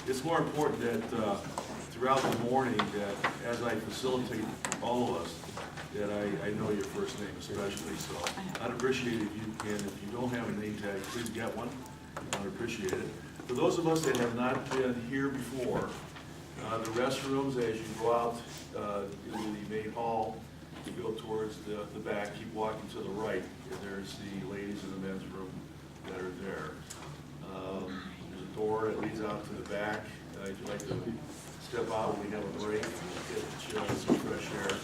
it's more important that throughout the morning, that as I facilitate all of us, that I know your first name especially. So I'd appreciate it if you can, if you don't have a name tag, please get one. I'd appreciate it. For those of us that have not been here before, the restrooms, as you go out into the main hall, you go towards the back, keep walking to the right, and there's the ladies and the men's room that are there. There's a door that leads out to the back. If you'd like to step out when we have a break, get some fresh air.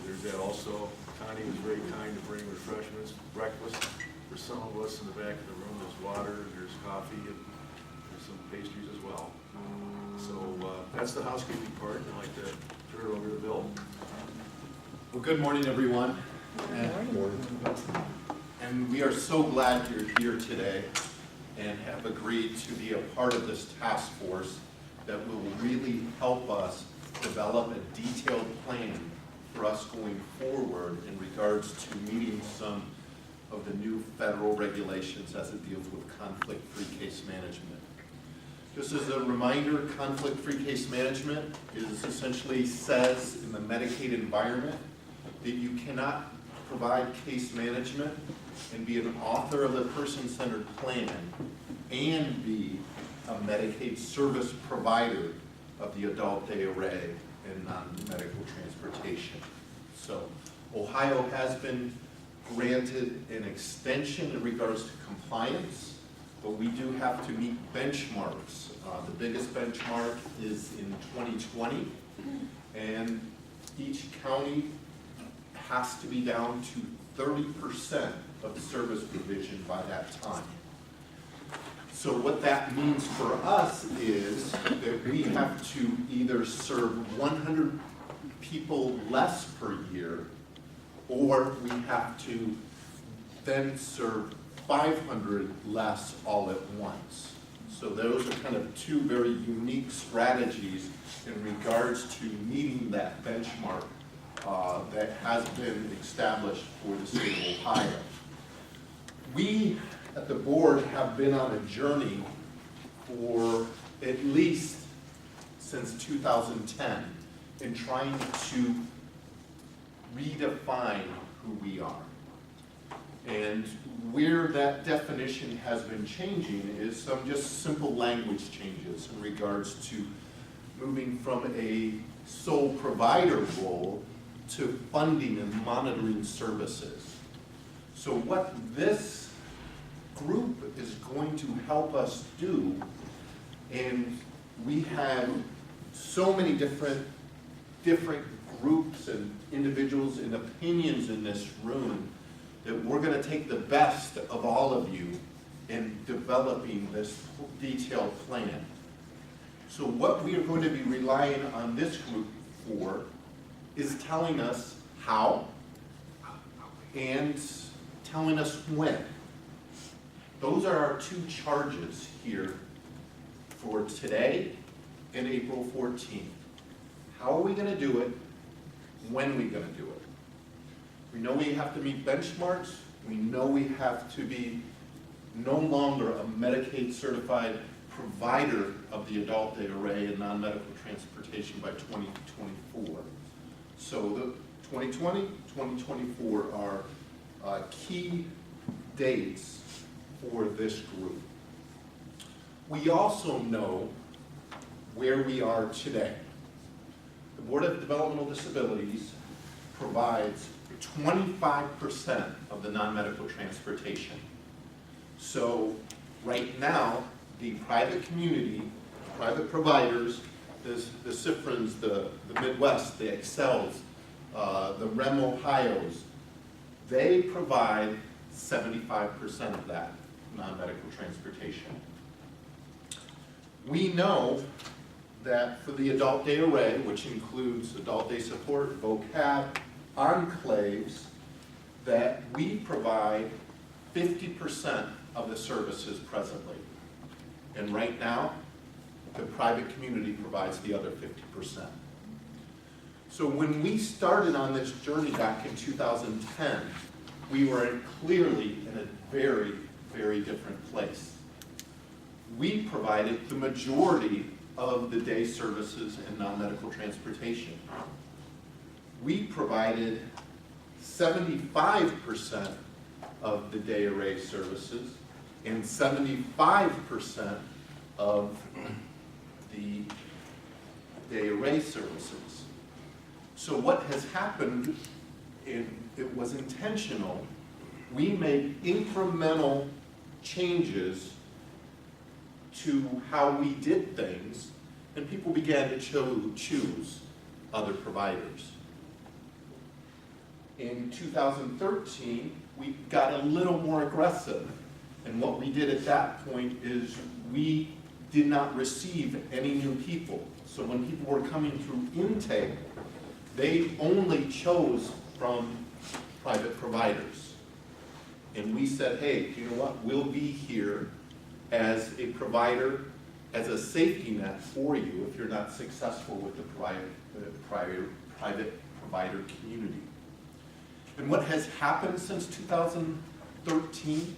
There's that also. Connie was very kind to bring refreshments, breakfast for some of us in the back of the room. There's water, there's coffee, and there's some pastries as well. So that's the housekeeping part. I'd like to turn it over to Bill. Well, good morning, everyone. And we are so glad you're here today and have agreed to be a part of this task force that will really help us develop a detailed plan for us going forward in regards to meeting some of the new federal regulations as it deals with conflict-free case management. Just as a reminder, conflict-free case management is essentially says in the Medicaid environment that you cannot provide case management and be an author of the person-centered plan and be a Medicaid service provider of the adult day array and non-medical transportation. So Ohio has been granted an extension in regards to compliance, but we do have to meet benchmarks. The biggest benchmark is in 2020, and each county has to be down to 30% of service provision by that time. So what that means for us is that we have to either serve 100 people less per year, or we have to then serve 500 less all at once. So those are kind of two very unique strategies in regards to meeting that benchmark that has been established for the state of Ohio. We at the board have been on a journey for at least since 2010 in trying to redefine who we are. And where that definition has been changing is some just simple language changes in regards to moving from a sole provider role to funding and monitoring services. So what this group is going to help us do, and we have so many different groups and individuals and opinions in this room, that we're going to take the best of all of you in developing this detailed plan. So what we are going to be relying on this group for is telling us how and telling us when. Those are our two charges here for today and April 14th. How are we going to do it? When are we going to do it? We know we have to meet benchmarks. We know we have to be no longer a Medicaid certified provider of the adult day array and non-medical transportation by 2024. So the 2020, 2024 are key dates for this group. We also know where we are today. The Board of Developmental Disabilities provides 25% of the non-medical transportation. So right now, the private community, private providers, the Cifrins, the Midwest, the Excels, the REM Ohios, they provide 75% of that non-medical transportation. We know that for the adult day array, which includes adult day support, vocab, enclaves, that we provide 50% of the services presently. And right now, the private community provides the other 50%. So when we started on this journey back in 2010, we were clearly in a very, very different place. we provided the majority of the day services and non-medical transportation. We provided 75% of the day array services and 75% of the day array services. So what has happened, and it was intentional, we made incremental changes to how we did things, and people began to choose other providers. In 2013, we got a little more aggressive, and what we did at that point is we did not receive any new people. So when people were coming through intake, they only chose from private providers. And we said, hey, you know what, we'll be here as a provider, as a safety net for you if you're not successful with the private provider community. And what has happened since 2013,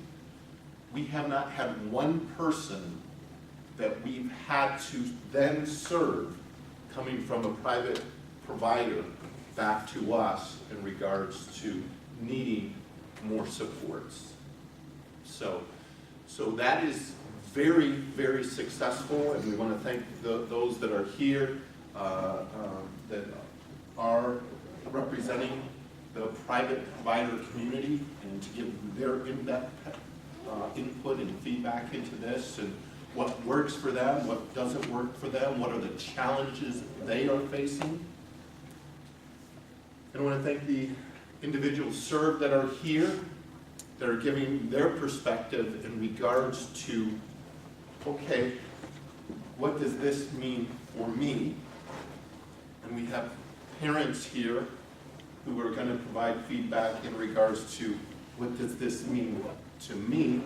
we have not had one person that we've had to then serve coming from a private provider back to us in regards to needing more supports. So that is very, very successful, and we want to thank those that are here that are representing the private provider community and to give their in-depth input and feedback into this and what works for them, what doesn't work for them, what are the challenges they are facing. And I want to thank the individuals served that are here, that are giving their perspective in regards to, okay, what does this mean for me? And we have parents here who are going to provide feedback in regards to what does this mean to me?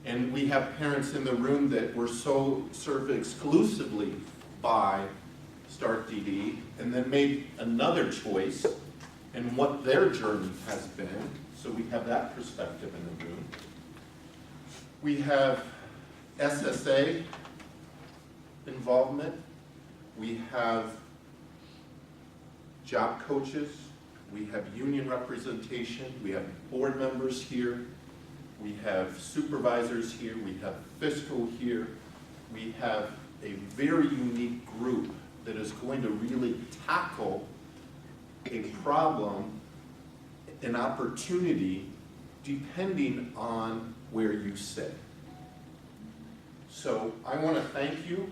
And we have parents in the room that were so served exclusively by Start DD and then made another choice and what their journey has been. So we have that perspective in the room. We have SSA involvement. We have job coaches. We have union representation. We have board members here. We have supervisors here. We have fiscal here. We have a very unique group that is going to really tackle a problem, an opportunity, depending on where you sit. So I want to thank you.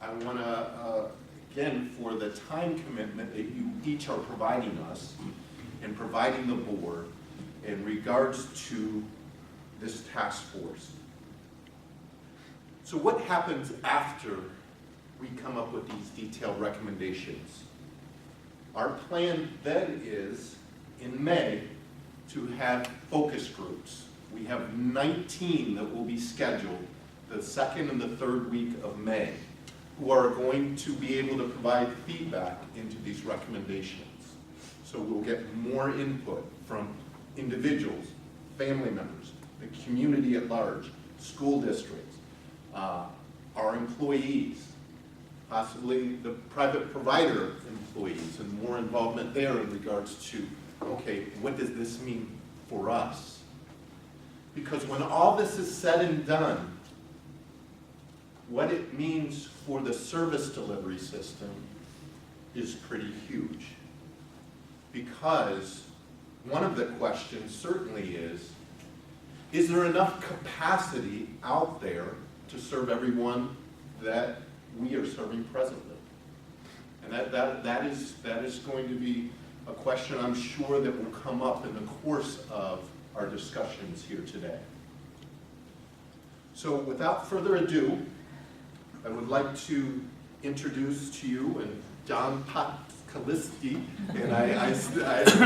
I want to, again, for the time commitment that you each are providing us and providing the board in regards to this task force. So what happens after we come up with these detailed recommendations? Our plan then is, in May, to have focus groups. We have 19 that will be scheduled the second and the third week of May, who are going to be able to provide feedback into these recommendations. So we'll get more input from individuals, family members, the community at large, school districts, our employees, possibly the private provider employees, and more involvement there in regards to, okay, what does this mean for us? Because when all this is said and done, what it means for the service delivery system is pretty huge. Because one of the questions certainly is there enough capacity out there to serve everyone that we are serving presently? And that is going to be a question I'm sure that will come up in the course of our discussions here today. So without further ado, I would like to introduce to you and John Potkalitsky, and I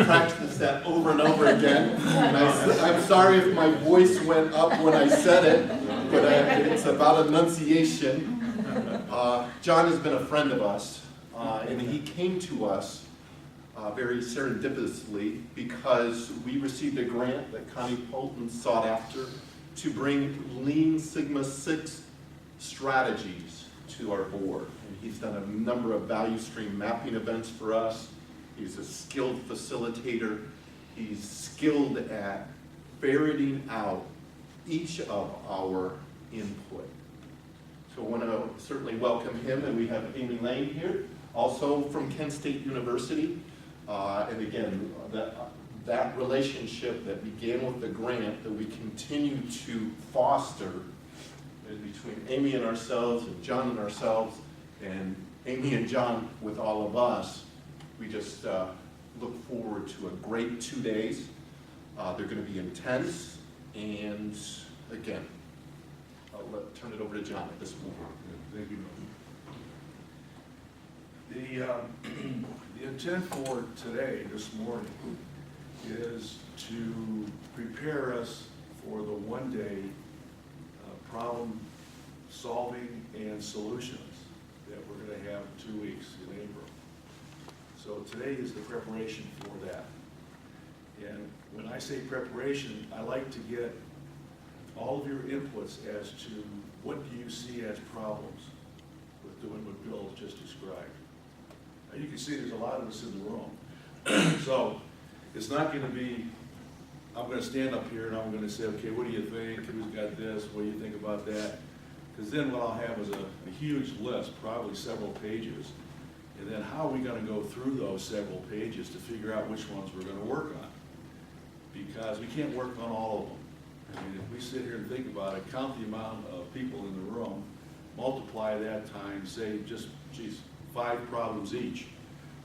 practiced that over and over again. And I'm sorry if my voice went up when I said it, but it's about enunciation. John has been a friend of us, and he came to us very serendipitously because we received a grant that Connie Polton sought after to bring Lean Sigma 6 strategies to our board. And he's done a number of value stream mapping events for us. He's a skilled facilitator. He's skilled at ferreting out each of our input. So I want to certainly welcome him, and we have Amy Lane here, also from Kent State University. And again, that relationship that began with the grant that we continue to foster between Amy and ourselves, and John and ourselves, and Amy and John with all of us, we just look forward to a great 2 days. They're going to be intense, and again, I'll turn it over to John at this point. Thank you. The intent for today, this morning, is to prepare us for the one-day problem solving and solutions that we're going to have in 2 weeks in April. So today is the preparation for that. And when I say preparation, I like to get all of your inputs as to what do you see as problems with doing what Bill just described. Now you can see there's a lot of us in the room. So it's not going to be, I'm going to stand up here and I'm going to say, okay, what do you think? Who's got this? What do you think about that? Because then what I'll have is a huge list, probably several pages. And then how are we going to go through those several pages to figure out which ones we're going to work on? Because we can't work on all of them. I mean, if we sit here and think about it, count the amount of people in the room, multiply that times, say, just, geez, 5 problems each.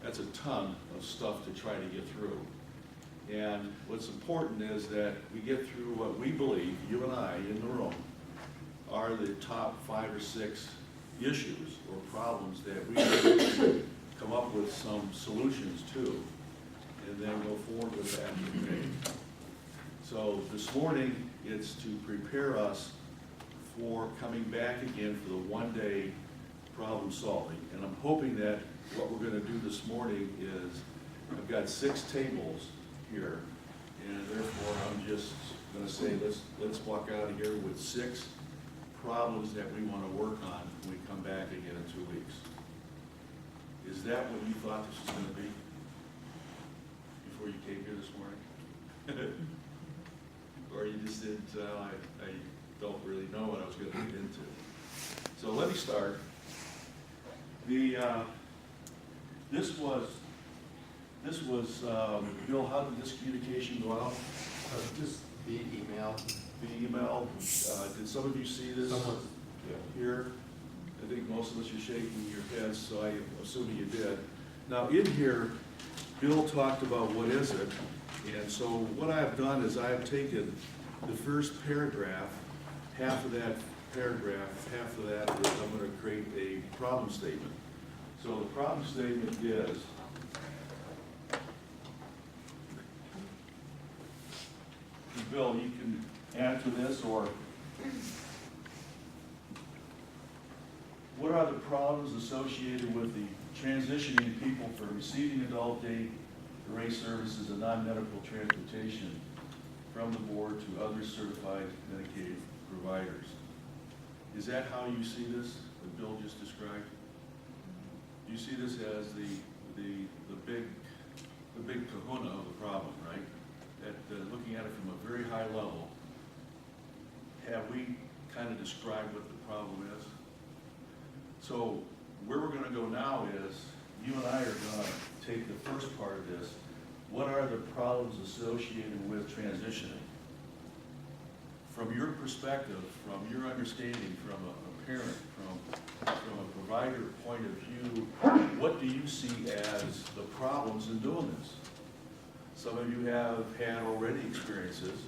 That's a ton of stuff to try to get through. And what's important is that we get through what we believe, you and I in the room, are the top 5 or 6 issues or problems that we can come up with some solutions to, and then go forward with that. Okay. So this morning, it's to prepare us for coming back again for the one-day problem solving. And I'm hoping that what we're going to do this morning is, I've got 6 tables here, and therefore I'm just going to say, let's walk out of here with 6 problems that we want to work on when we come back again in 2 weeks. Is that what you thought this was going to be before you came here this morning? Or you just didn't, I don't really know what I was going to get into. So let me start. This was, Bill, how did this communication go out? Just via email. The email, did some of you see this here? I think most of us are shaking your heads, so I'm assuming you did. Now in here, Bill talked about what is it, and so what I've done is I've taken the first paragraph, half of that paragraph, half of that is I'm going to create a problem statement. So the problem statement is, Bill, you can add to this, or what are the problems associated with the transitioning people from receiving adult day array services and non-medical transportation from the board to other certified Medicaid providers? Is that how you see this, what Bill just described? You see this as the big kahuna of the problem, right? That looking at it from a very high level, have we kind of described what the problem is? So where we're going to go now is, you and I are going to take the first part of this. What are the problems associated with transitioning? From your perspective, from your understanding, from a parent, from a provider point of view, what do you see as the problems in doing this? Some of you have had already experiences.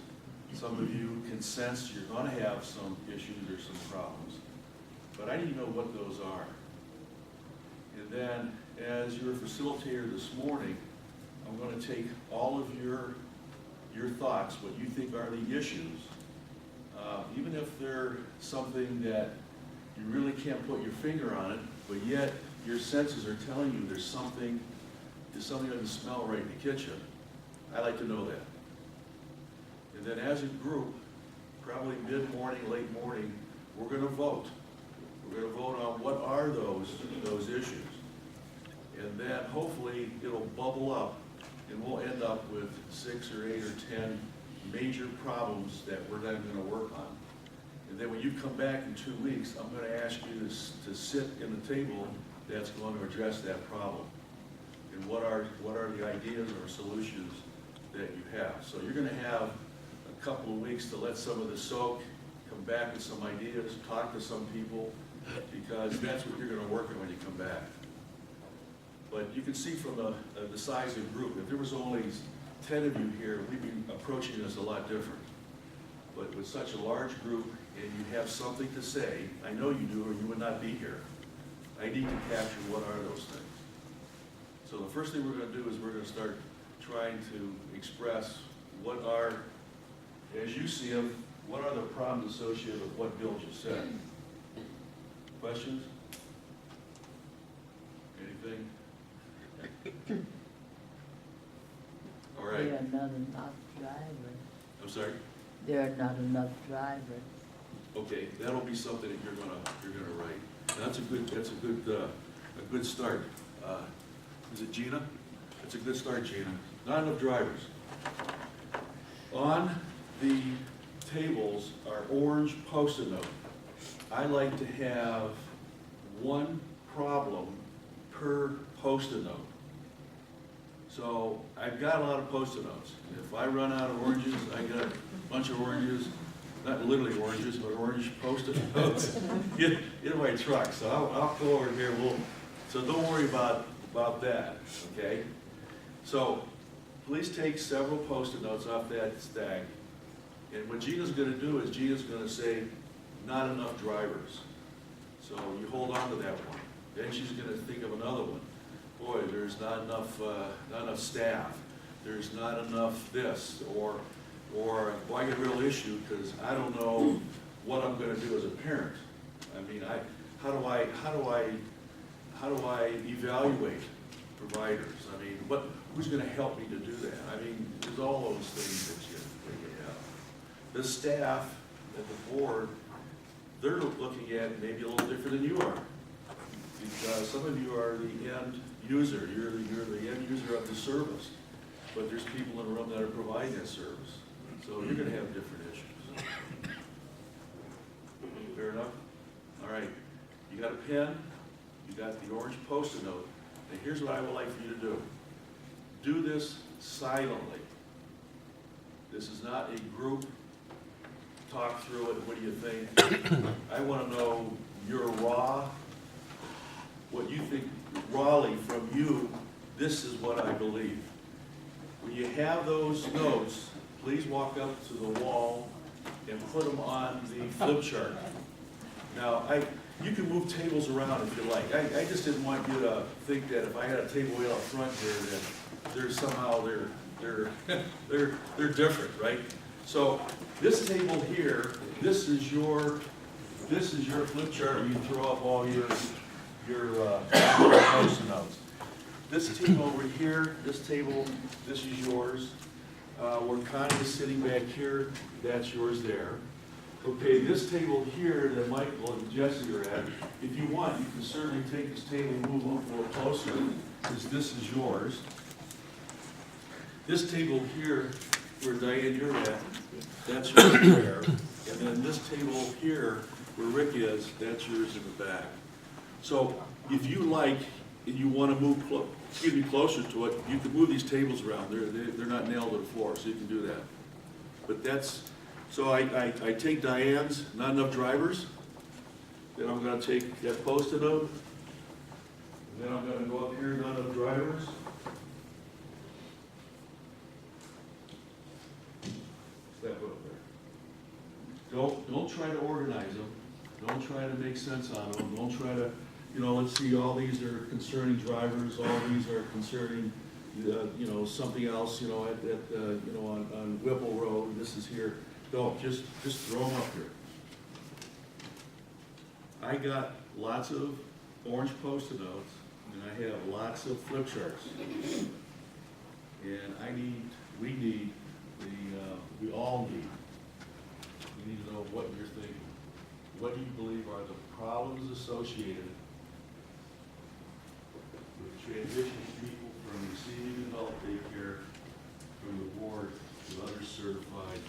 Some of you can sense you're going to have some issues or some problems. But I need to know what those are. And then, as your facilitator this morning, I'm going to take all of your thoughts, what you think are the issues, even if they're something that you really can't put your finger on it, but yet your senses are telling you there's something on the smell right in the kitchen. I like to know that. And then as a group, probably mid-morning, late morning, we're gonna vote. We're gonna vote on what are those issues. And then hopefully it'll bubble up and we'll end up with 6 or 8 or 10 major problems that we're then gonna work on. And then when you come back in 2 weeks, I'm gonna ask you to sit in the table that's going to address that problem. And what are the ideas or solutions that you have. So you're gonna have a couple of weeks to let some of this soak, come back with some ideas, talk to some people, because that's what you're gonna work on when you come back. But you can see from the size of the group, if there was only 10 of you here, we'd be approaching this a lot different. But with such a large group, and you have something to say, I know you do, or you would not be here. I need to capture what are those things. So the first thing we're gonna do is we're gonna start trying to express what are, as you see them, what are the problems associated with what Bill just said? Questions? Anything? All right. There are not enough drivers. I'm sorry? There are not enough drivers. Okay, that'll be something that you're gonna write. And that's a good start. Is it Gina? That's a good start, Gina. Not enough drivers. On the tables are orange Post-it note. I like to have one problem per Post-it note. So I've got a lot of Post-it notes. If I run out of oranges, I got a bunch of oranges, not literally oranges, but orange Post-it notes in my truck. So I'll go over here. So don't worry about that, okay? So please take several Post-it notes off that stack. And what Gina's gonna do is Gina's gonna say, not enough drivers. So you hold on to that one. Then she's gonna think of another one. Boy, there's not enough staff. There's not enough this, or well, I get a real issue because I don't know what I'm gonna do as a parent. I mean, how do I evaluate providers? I mean, who's gonna help me to do that? I mean, there's all those things that you have. The staff at the board, they're looking at it maybe a little different than you are. Because some of you are the end user, you're the end user of the service. But there's people in the room that are providing that service. So you're gonna have different issues. Fair enough? All right, you got a pen, you got the orange Post-it note. And here's what I would like for you to do. Do this silently. This is not a group talk through it, what do you think? I wanna know your what you think rawly from you, this is what I believe. When you have those notes, please walk up to the wall and put them on the flip chart. Now, you can move tables around if you like. I just didn't want you to think that if I had a table way out front here, that they're somehow they're different, right? So this table here, this is your flip chart where you throw up all your Post-it notes. This table over here, this is yours. Where Connie is sitting back here, that's yours there. Okay, this table here that Michael and Jesse are at, if you want, you can certainly take this table and move up a little closer, because this is yours. This table here, where Diane you're at, that's yours there. And then this table here, where Rick is, that's yours in the back. So if you like, and you want to move closer to it, you can move these tables around. They're not nailed to the floor, so you can do that. But that's, so I take Diane's, not enough drivers. Then I'm going to take that Post-it note. And then I'm going to go up here, not enough drivers. Step up there. Don't try to organize them. Don't try to make sense out of them. Don't try to, let's see, all these are concerning drivers, all these are concerning, something else, on Whipple Road, this is here. Don't, just throw them up here. I got lots of orange Post-it notes, and I have lots of flip charts. And we all need We need to know what you're thinking. What do you believe are the problems associated with transitioning people from receiving adult daycare from the board to other certified